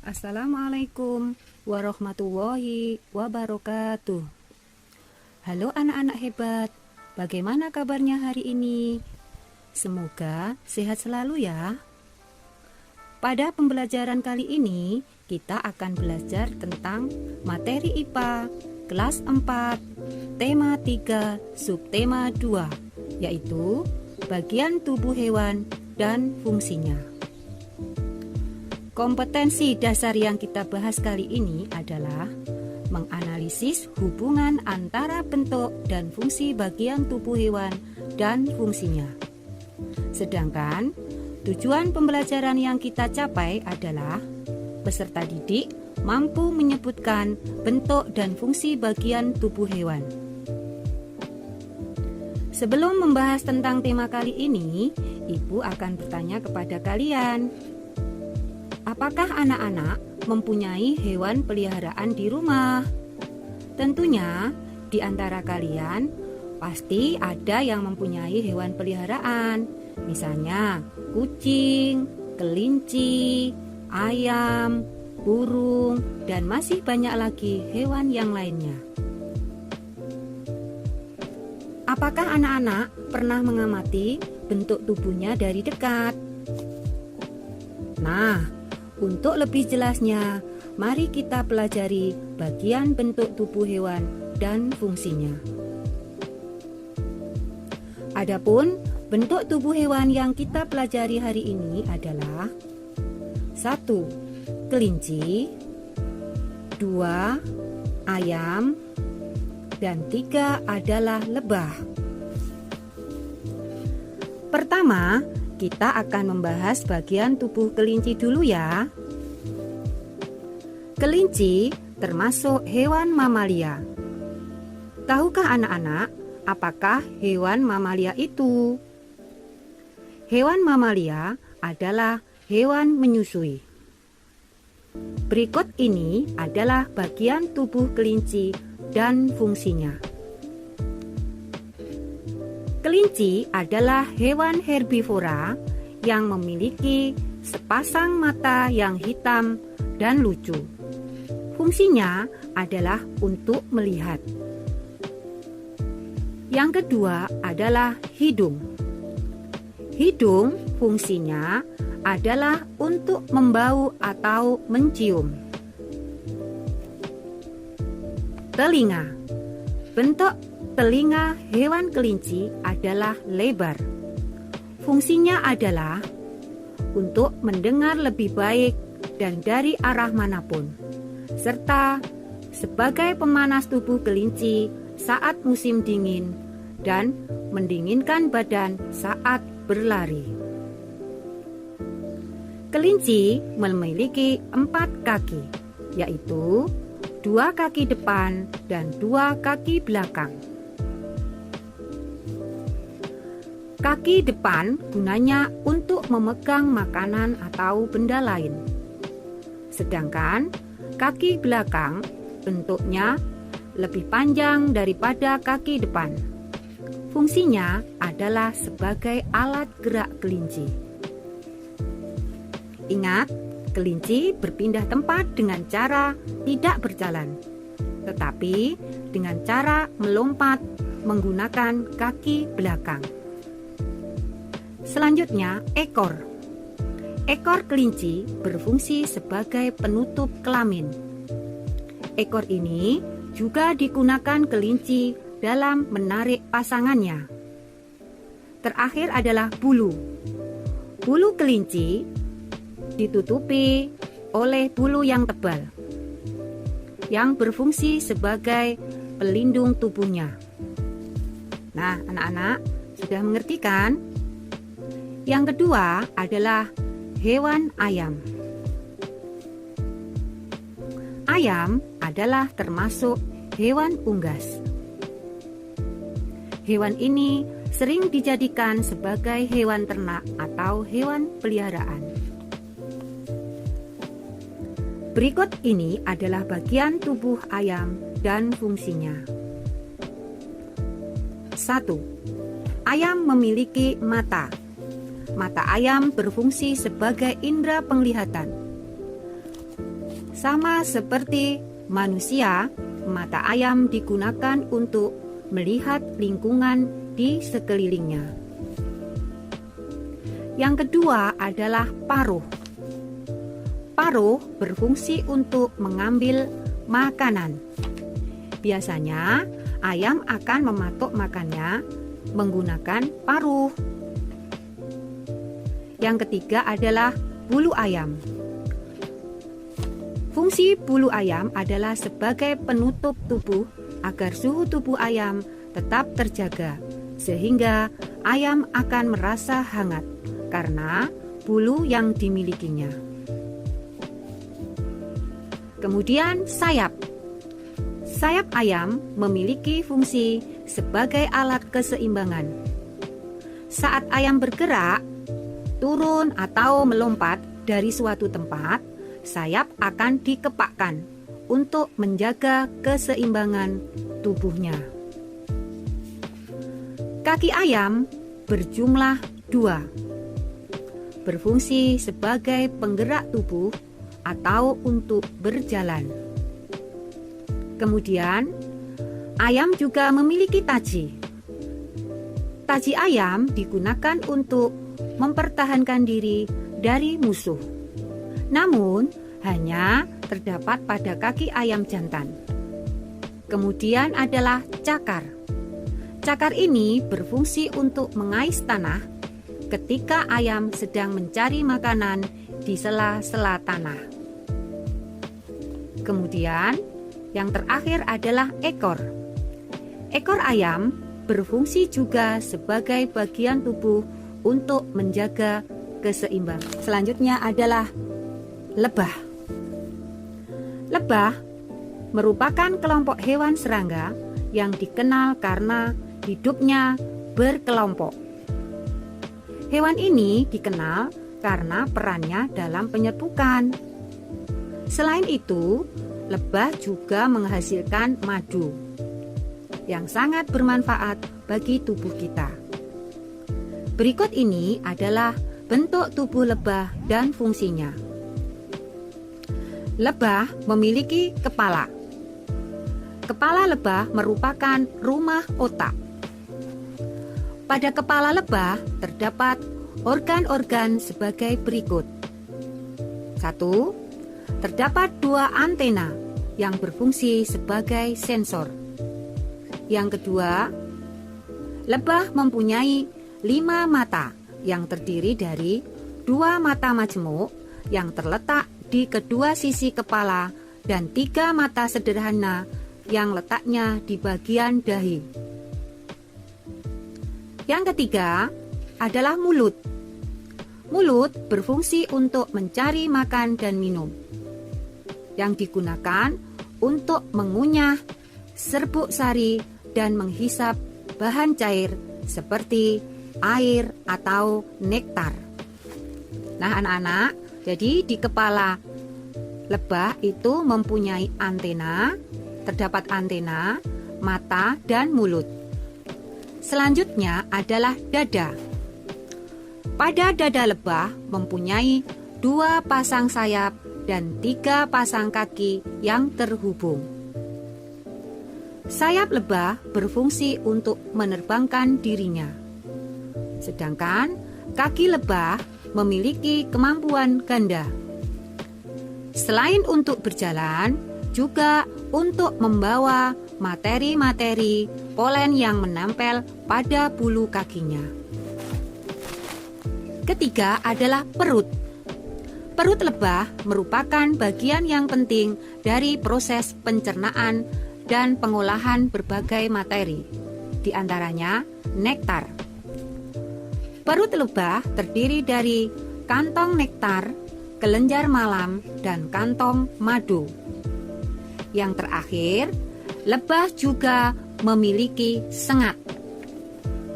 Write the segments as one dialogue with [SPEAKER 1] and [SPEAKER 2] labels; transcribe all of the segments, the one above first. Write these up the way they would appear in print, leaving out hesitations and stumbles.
[SPEAKER 1] Assalamualaikum warahmatullahi wabarakatuh. Halo anak-anak hebat, bagaimana kabarnya hari ini? Semoga sehat selalu ya. Pada pembelajaran kali ini, kita akan belajar tentang materi IPA kelas 4, tema 3, subtema 2, yaitu bagian tubuh hewan dan fungsinya. Kompetensi dasar yang kita bahas kali ini adalah menganalisis hubungan antara bentuk dan fungsi bagian tubuh hewan dan fungsinya. Sedangkan tujuan pembelajaran yang kita capai adalah peserta didik mampu menyebutkan bentuk dan fungsi bagian tubuh hewan. Sebelum membahas tentang tema kali ini, Ibu akan bertanya kepada kalian. Apakah anak-anak mempunyai hewan peliharaan di rumah? Tentunya di antara kalian pasti ada yang mempunyai hewan peliharaan. Misalnya kucing, kelinci, ayam, burung, dan masih banyak lagi hewan yang lainnya. Apakah anak-anak pernah mengamati bentuk tubuhnya dari dekat? Nah, untuk lebih jelasnya, mari kita pelajari bagian bentuk tubuh hewan dan fungsinya. Adapun bentuk tubuh hewan yang kita pelajari hari ini adalah 1. Kelinci, 2. Ayam, dan 3 adalah lebah. Pertama, kita akan membahas bagian tubuh kelinci dulu ya. Kelinci termasuk hewan mamalia. Tahukah anak-anak apakah hewan mamalia itu? Hewan mamalia adalah hewan menyusui. Berikut ini adalah bagian tubuh kelinci dan fungsinya. Kelinci adalah hewan herbivora yang memiliki sepasang mata yang hitam dan lucu. Fungsinya adalah untuk melihat. Yang kedua adalah hidung. Hidung fungsinya adalah untuk membau atau mencium. Telinga. Bentuk telinga hewan kelinci adalah lebar. Fungsinya adalah untuk mendengar lebih baik dan dari arah manapun, serta sebagai pemanas tubuh kelinci saat musim dingin dan mendinginkan badan saat berlari. Kelinci memiliki 4 kaki, yaitu 2 kaki depan dan 2 kaki belakang. Kaki depan gunanya untuk memegang makanan atau benda lain. Sedangkan kaki belakang bentuknya lebih panjang daripada kaki depan. Fungsinya adalah sebagai alat gerak kelinci. Ingat, kelinci berpindah tempat dengan cara tidak berjalan, tetapi dengan cara melompat menggunakan kaki belakang. Selanjutnya, ekor. Ekor kelinci berfungsi sebagai penutup kelamin. Ekor ini juga digunakan kelinci dalam menarik pasangannya. Terakhir adalah bulu. Bulu kelinci ditutupi oleh bulu yang tebal, yang berfungsi sebagai pelindung tubuhnya. Nah, anak-anak sudah mengerti kan? Yang kedua adalah hewan ayam. Ayam adalah termasuk hewan unggas. Hewan ini sering dijadikan sebagai hewan ternak atau hewan peliharaan. Berikut ini adalah bagian tubuh ayam dan fungsinya. 1. Ayam memiliki mata. Mata ayam berfungsi sebagai indera penglihatan. Sama seperti manusia, mata ayam digunakan untuk melihat lingkungan di sekelilingnya. Yang kedua adalah paruh. Paruh berfungsi untuk mengambil makanan. Biasanya, ayam akan mematuk makannya menggunakan paruh. Yang ketiga adalah bulu ayam. Fungsi bulu ayam adalah sebagai penutup tubuh agar suhu tubuh ayam tetap terjaga, sehingga ayam akan merasa hangat karena bulu yang dimilikinya. Kemudian sayap. Sayap ayam memiliki fungsi sebagai alat keseimbangan. Saat ayam bergerak, turun atau melompat dari suatu tempat, sayap akan dikepakkan untuk menjaga keseimbangan tubuhnya. Kaki ayam berjumlah 2, berfungsi sebagai penggerak tubuh atau untuk berjalan. Kemudian, ayam juga memiliki taji. Taji ayam digunakan untuk mempertahankan diri dari musuh. Namun, hanya terdapat pada kaki ayam jantan. Kemudian adalah cakar. Cakar ini berfungsi untuk mengais tanah ketika ayam sedang mencari makanan di sela-sela tanah. Kemudian, yang terakhir adalah ekor. Ekor ayam berfungsi juga sebagai bagian tubuh untuk menjaga keseimbangan. Selanjutnya adalah lebah. Lebah merupakan kelompok hewan serangga yang dikenal karena hidupnya berkelompok. Hewan ini dikenal karena perannya dalam penyerbukan. Selain itu, lebah juga menghasilkan madu yang sangat bermanfaat bagi tubuh kita. Berikut ini adalah bentuk tubuh lebah dan fungsinya. Lebah memiliki kepala. Kepala lebah merupakan rumah otak. Pada kepala lebah terdapat organ-organ sebagai berikut. 1. Terdapat 2 antena yang berfungsi sebagai sensor. Yang kedua, lebah mempunyai 5 mata yang terdiri dari 2 mata majemuk yang terletak di kedua sisi kepala dan 3 mata sederhana yang letaknya di bagian dahi. Yang ketiga adalah mulut. Mulut berfungsi untuk mencari makan dan minum, yang digunakan untuk mengunyah, serbuk sari, dan menghisap bahan cair seperti air atau nektar. Nah anak-anak, jadi di kepala lebah itu mempunyai antena, terdapat antena, mata, dan mulut. Selanjutnya adalah dada. Pada dada lebah mempunyai 2 pasang sayap dan 3 pasang kaki yang terhubung. Sayap lebah berfungsi untuk menerbangkan dirinya. Sedangkan kaki lebah memiliki kemampuan ganda. Selain untuk berjalan, juga untuk membawa materi-materi polen yang menempel pada bulu kakinya. Ketiga adalah perut. Perut lebah merupakan bagian yang penting dari proses pencernaan dan pengolahan berbagai materi, di antaranya nektar. Perut lebah terdiri dari kantong nektar, kelenjar malam, dan kantong madu. Yang terakhir, lebah juga memiliki sengat.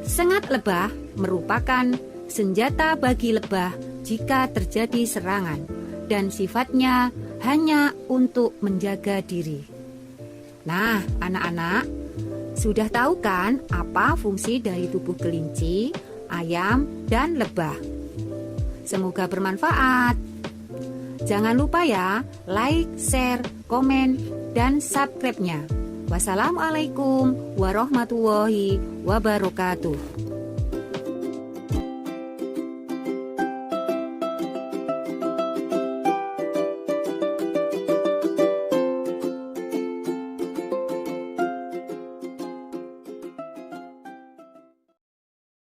[SPEAKER 1] Sengat lebah merupakan senjata bagi lebah jika terjadi serangan, dan sifatnya hanya untuk menjaga diri. Nah, anak-anak, sudah tahu kan apa fungsi dari tubuh kelinci, ayam, dan lebah? Semoga bermanfaat. Jangan lupa ya, like, share, komen, dan subscribe-nya. Wassalamualaikum warahmatullahi wabarakatuh.